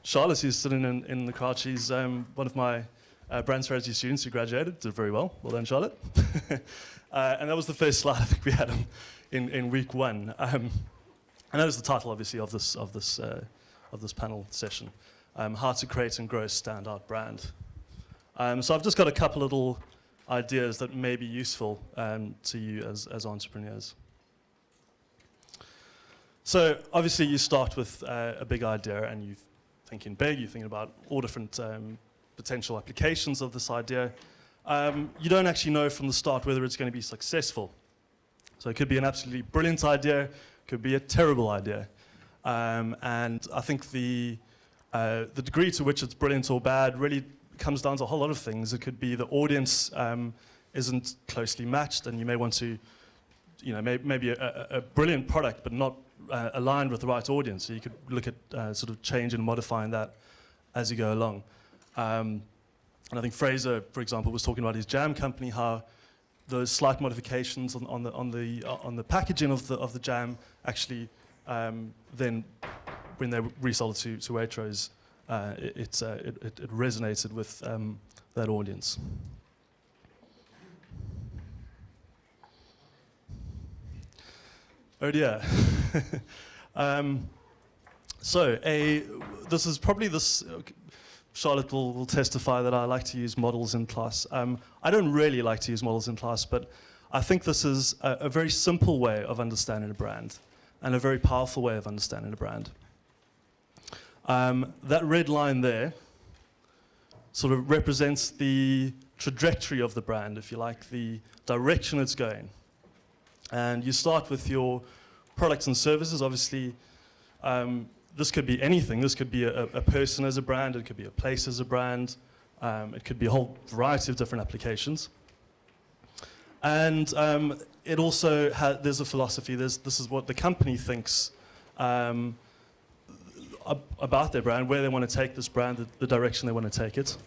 Charlotte, who's sitting in the crowd, she's one of my brand strategy students who graduated, did very well. Well done, Charlotte. And that was the first slide I think we had in week one. And that was the title, obviously, of this panel session, how to create and grow a standout brand. So I've just got a couple little ideas that may be useful to you as entrepreneurs. So obviously you start with a big idea and you're thinking big, you're thinking about all different potential applications of this idea. You don't actually know from the start whether it's going to be successful. So it could be an absolutely brilliant idea, could be a terrible idea. And I think the degree to which it's brilliant or bad really comes down to a whole lot of things. It could be the audience isn't closely matched and you may want to, maybe a brilliant product but not aligned with the right audience. So you could look at sort of change and modifying that as you go along. And I think Fraser, for example, was talking about his jam company, how those slight modifications on the packaging of the jam actually then, when they resold it to Waitrose, it resonated with that audience. Oh dear. This is probably Charlotte will testify that I like to use models in class. I don't really like to use models in class, but I think this is a very simple way of understanding a brand and a very powerful way of understanding a brand. That red line there sort of represents the trajectory of the brand, if you like, the direction it's going. And you start with your products and services. Obviously, this could be anything. This could be a person as a brand. It could be a place as a brand. It could be a whole variety of different applications. And it also there's a philosophy. This is what the company thinks about their brand, where they want to take this brand, the direction they want to take it.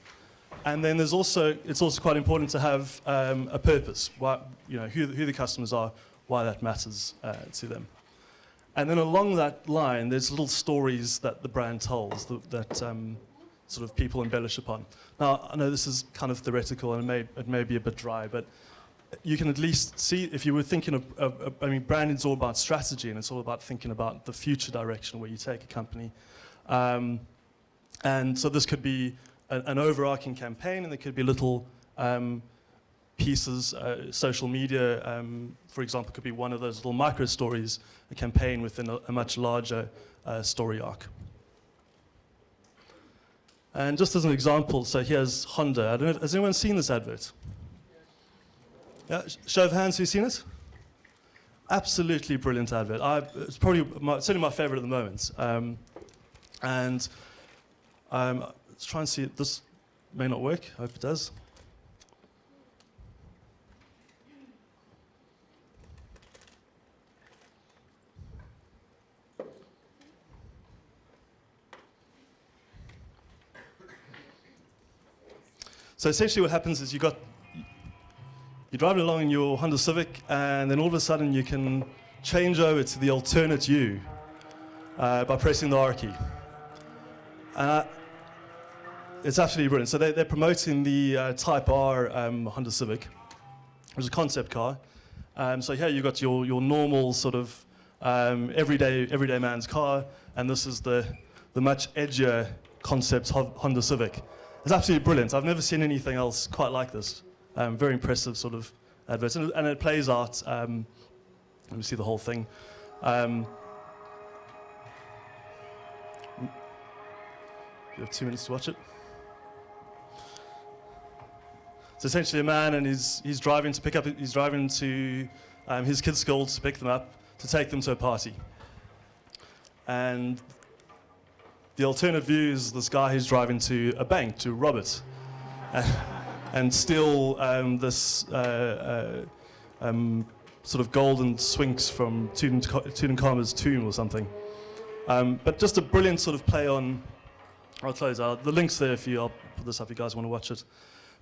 And then it's also quite important to have a purpose. Who the customers are, why that matters to them. And then along that line, there's little stories that the brand tells that sort of people embellish upon. Now, I know this is kind of theoretical and it may be a bit dry, but you can at least see, if you were thinking branding is all about strategy and it's all about thinking about the future direction where you take a company. And so this could be an overarching campaign, and there could be little pieces. Social media, for example, could be one of those little micro stories, a campaign within a much larger story arc. And just as an example, so here's Honda. I don't know, has anyone seen this advert? Yeah, show of hands, who's seen it? Absolutely brilliant advert. It's probably certainly my favorite at the moment. Let's try and see it. This may not work. I hope it does. So essentially what happens is you're driving along in your Honda Civic, and then all of a sudden you can change over to the alternate U by pressing the R key. It's absolutely brilliant. So they're promoting the Type R Honda Civic, which is a concept car. So here you've got your normal sort of everyday man's car, and this is the much edgier concept Honda Civic. It's absolutely brilliant. I've never seen anything else quite like this. Very impressive sort of advert. And it plays out. Let me see the whole thing. You have 2 minutes to watch it. It's essentially a man, and he's driving to his kids' school to pick them up, to take them to a party. And the alternate view is this guy who's driving to a bank to rob it and steal this sort of golden sphinx from Tutankhamun's tomb or something. But just a brilliant sort of play on. I'll close out. The link's there I'll put this up if you guys want to watch it.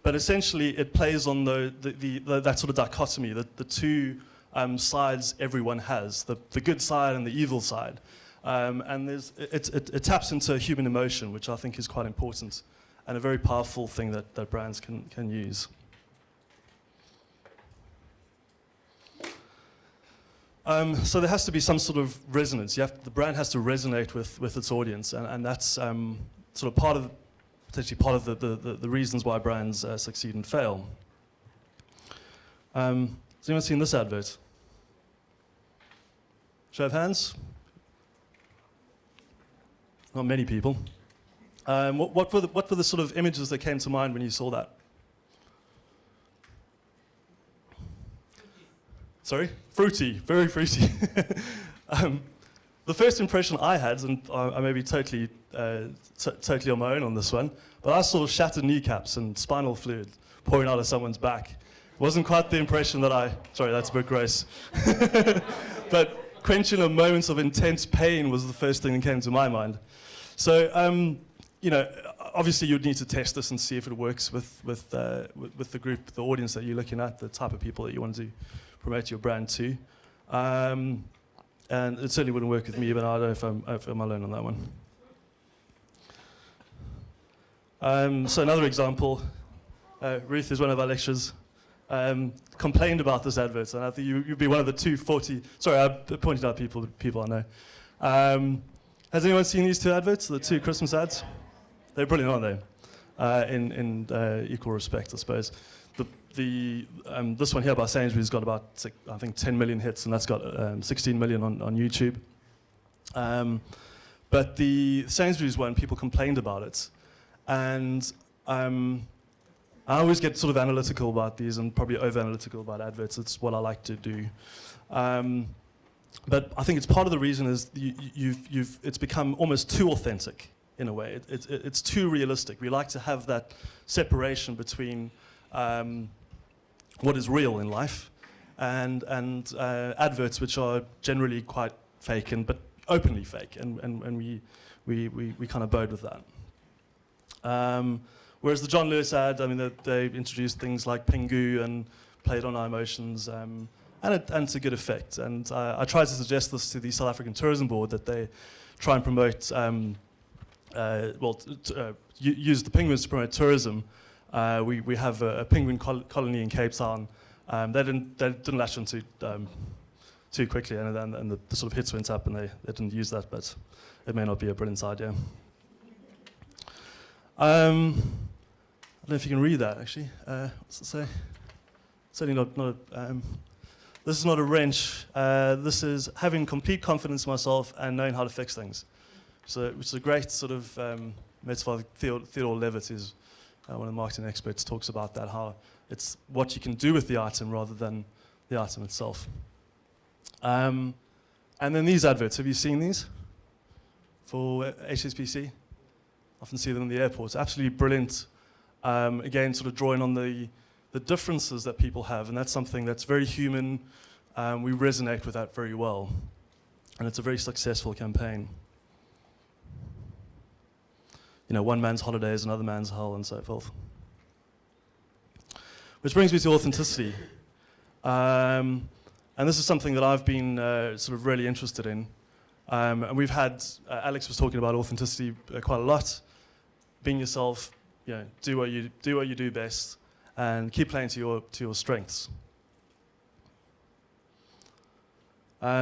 But essentially, it plays on that sort of dichotomy, the two sides everyone has, the good side and the evil side. And it taps into human emotion, which I think is quite important and a very powerful thing that brands can use. So there has to be some sort of resonance. The brand has to resonate with its audience, and that's sort of potentially part of the reasons why brands succeed and fail. Has anyone seen this advert? Show of hands? Not many people. What were the sort of images that came to mind when you saw that? Sorry? Fruity, very fruity. The first impression I had, and I may be totally on my own on this one, but I saw shattered kneecaps and spinal fluid pouring out of someone's back. It wasn't quite the impression that sorry, that's a bit gross. But quenching of moments of intense pain was the first thing that came to my mind. So, obviously you'd need to test this and see if it works with the group, the audience that you're looking at, the type of people that you want to promote your brand to. And it certainly wouldn't work with me, but I don't know if I'm alone on that one. So another example, Ruth is one of our lecturers, complained about this advert, and I think you'd be one of the 240, sorry, I pointed out people I know. Has anyone seen these two adverts, the two Christmas ads? They're brilliant, aren't they? In equal respect, I suppose. This one here by Sainsbury's has got about, I think, 10 million hits, and that's got 16 million on YouTube. But the Sainsbury's one, people complained about it. And I always get sort of analytical about these and probably over-analytical about adverts. It's what I like to do. But I think it's part of the reason is it's become almost too authentic in a way. It's too realistic. We like to have that separation between what is real in life and adverts which are generally quite fake but openly fake, and we kind of bode with that. Whereas the John Lewis ad, I mean, they introduced things like Pingu and played on our emotions, and to good effect. And I tried to suggest this to the South African Tourism Board, that they try and promote, use the penguins to promote tourism. We have a penguin colony in Cape Town. They didn't latch on too quickly, and the sort of hits went up, and they didn't use that, but it may not be a brilliant idea. I don't know if you can read that, actually. What's it say? Certainly not this is not a wrench. This is having complete confidence in myself and knowing how to fix things. So, which is a great sort of metaphor. Theodore Levitt is one of the marketing experts, talks about that, how it's what you can do with the item rather than the item itself. And then these adverts, have you seen these for HSBC? Often see them in the airports. Absolutely brilliant. Again, sort of drawing on the differences that people have, and that's something that's very human. We resonate with that very well, and it's a very successful campaign. You know, one man's holiday is another man's hell, and so forth. Which brings me to authenticity. And this is something that I've been sort of really interested in. And we've had, Alex was talking about authenticity quite a lot. Being yourself, you know, do what you do best, and keep playing to your strengths. Has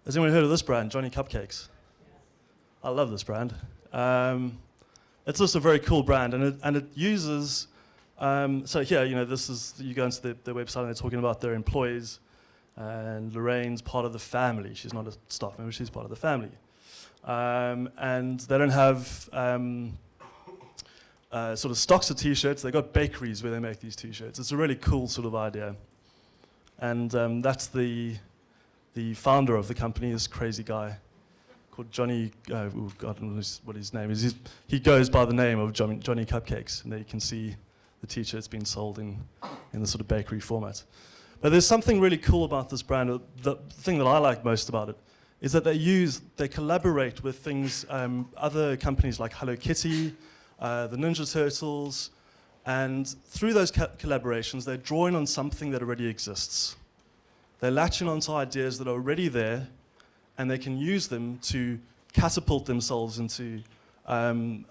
anyone heard of this brand, Johnny Cupcakes? I love this brand. It's just a very cool brand, and it uses. So here, you know, this is, you go into their website and they're talking about their employees, and Lorraine's part of the family. She's not a staff member; she's part of the family. And they don't have sort of stocks of T-shirts. They've got bakeries where they make these T-shirts. It's a really cool sort of idea. And that's the founder of the company, this crazy guy called Johnny, God, I don't know what his name is. He goes by the name of Johnny Cupcakes, and there you can see the T-shirts being sold in the sort of bakery format. But there's something really cool about this brand. The thing that I like most about it is that they collaborate with things, other companies like Hello Kitty, the Ninja Turtles, and through those collaborations, they're drawing on something that already exists. They're latching onto ideas that are already there, and they can use them to catapult themselves into an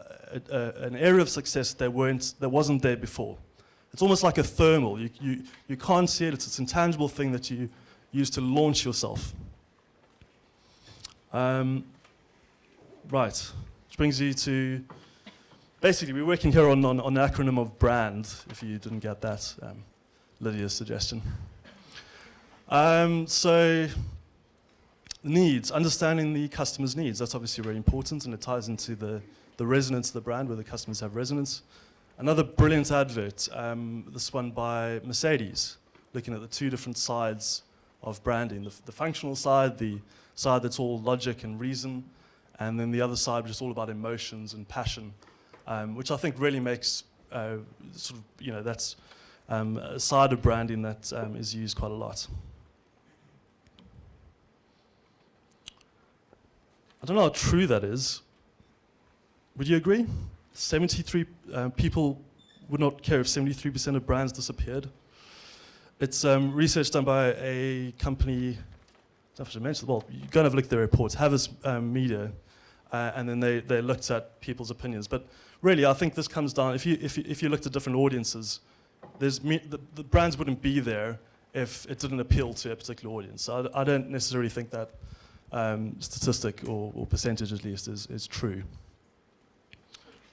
area of success that wasn't there before. It's almost like a thermal. You can't see it. It's this intangible thing that you use to launch yourself. Right, which brings you to, basically we're working here on an acronym of BRAND, if you didn't get that, Lydia's suggestion. So needs, understanding the customer's needs, that's obviously very important, and it ties into the resonance of the brand, where the customers have resonance. Another brilliant advert, this one by Mercedes, looking at the two different sides of branding, the functional side, the side that's all logic and reason, and then the other side which is all about emotions and passion, which I think really makes sort of, that's a side of branding that is used quite a lot. I don't know how true that is. Would you agree? 73 people would not care if 73% of brands disappeared. It's research done by a company, I don't know if I should mention, well, you go and have a look at their reports, Havas Media, and then they looked at people's opinions. But really, I think this comes down, if you looked at different audiences, the brands wouldn't be there if it didn't appeal to a particular audience. So I don't necessarily think that statistic or percentage at least is true.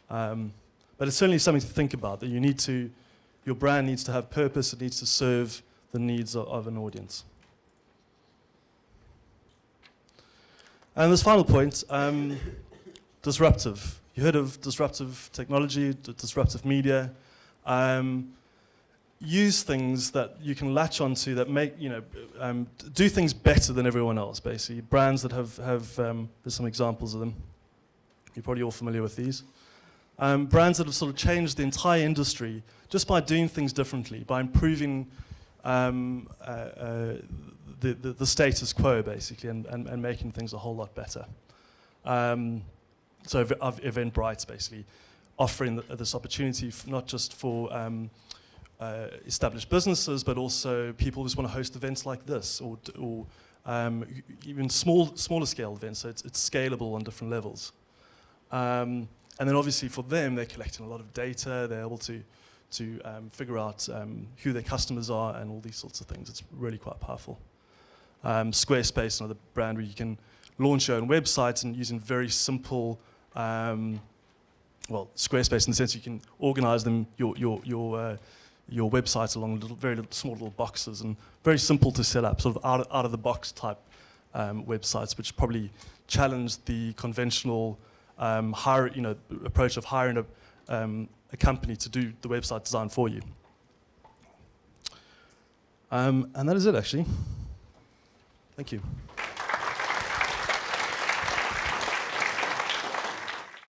But it's certainly something to think about, that your brand needs to have purpose, it needs to serve the needs of an audience. And this final point, disruptive. You heard of disruptive technology, disruptive media. Use things that you can latch onto that make, do things better than everyone else, basically. Brands that have there's some examples of them. You're probably all familiar with these. Brands that have sort of changed the entire industry just by doing things differently, by improving the status quo, basically, and making things a whole lot better. So Eventbrite's basically offering this opportunity not just for established businesses, but also people who just want to host events like this, or even smaller scale events, so it's scalable on different levels. And then obviously for them, they're collecting a lot of data, they're able to figure out who their customers are and all these sorts of things. It's really quite powerful. Squarespace, another brand where you can launch your own websites and using very simple, Squarespace in the sense you can organize them, your websites along very small little boxes, and very simple to set up, sort of out of the box type websites, which probably challenge the conventional approach of hiring a company to do the website design for you. And that is it, actually. Thank you.